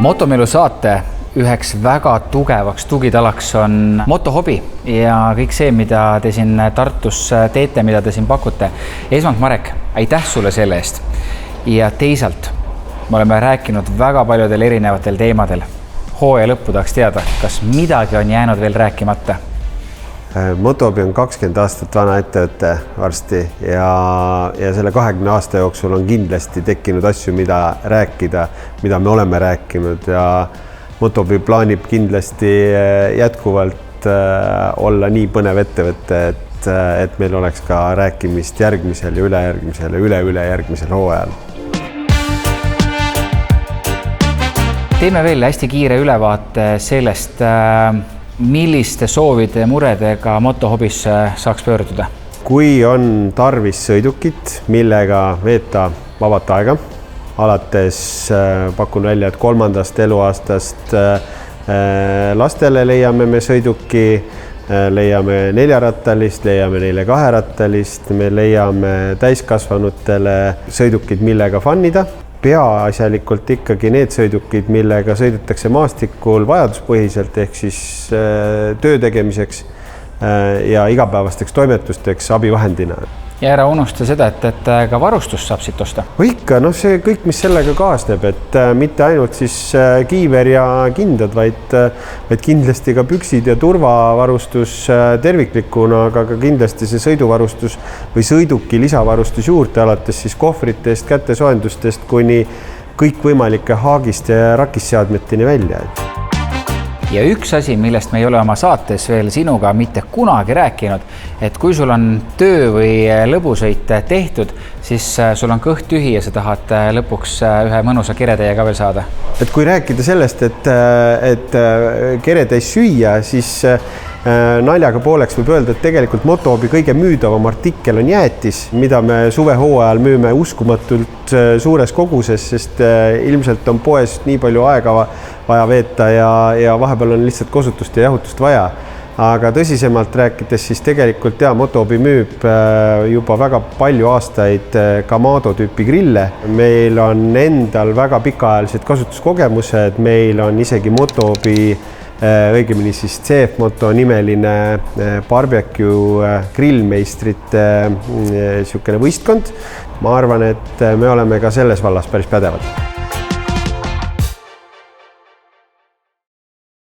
Motomelu saate üheks väga tugevaks tugitalaks on motohobi ja kõik see, mida te siin Tartus teete, mida te siin pakute. Esmalt, Marek, aitäh sulle selle eest. Ja teisalt, me oleme rääkinud väga paljudel erinevatel teemadel. Hooaja lõppu tahaks teada, kas midagi on jäänud veel rääkimata? Motohobi on 20 aastat vana ettevõte varsti ja selle 20 aasta jooksul on kindlasti tekkinud asju, mida rääkida, mida me oleme rääkinud ja Motohobi plaanib kindlasti jätkuvalt olla nii põnev ettevõte, et meil oleks ka rääkimist järgmisel ja ülejärgmisel ja üle-ülejärgmisel hooajal. Teeme veel hästi kiire ülevaate sellest, milliste soovide ja muredega motohobisse saaks pöörduda? Kui on tarvis sõidukit, millega veeta vabat aega, alates pakun välja, et 3. eluaastast lastele leiame me sõiduki, leiame 4-rattalist, leiame neile 2-rattalist, me leiame täiskasvanutele sõidukid, millega fannida. Peaasjalikult ikkagi need sõidukid, millega sõidetakse maastikul vajaduspõhiselt ehk siis töö tegemiseks ja igapäevasteks toimetusteks abivahendina. Ja ära unusta seda, et ka varustust saab siit osta. Ikka, see kõik, mis sellega kaasneb, et mitte ainult siis kiiver ja kindad, vaid kindlasti ka püksid ja turvavarustus terviklikuna, aga ka kindlasti see sõiduvarustus või sõiduki lisavarustus juurde, alates siis kohvritest, kätesoendustest kuni kõikvõimalike haagist ja rakisseadmetini välja. Ja üks asi, millest me ei ole oma saates veel sinuga mitte kunagi rääkinud, et kui sul on töö või lõbusõit tehtud, siis sul on kõht tühi ja sa tahad lõpuks ühe mõnusa keretäie ka veel saada. Et kui rääkida sellest, et keretäis süüa, siis naljaga pooleks võib öelda, et tegelikult Motohobi kõige müüdavam artikkel on jäätis, mida me suvehooajal müüme uskumatult suures koguses, sest ilmselt on poes nii palju aega vaja veeta ja vahepeal on lihtsalt kosutust ja jahutust vaja. Aga tõsisemalt rääkides, siis tegelikult Motohobi müüb juba väga palju aastaid Kamado tüüpi grille. Meil on endal väga pikaajalised kasutuskogemused, meil on isegi Motohobi õigemini siis CF Moto nimeline barbecue grillmeistrite võistkond. Ma arvan, et me oleme ka selles vallas päris pädevad.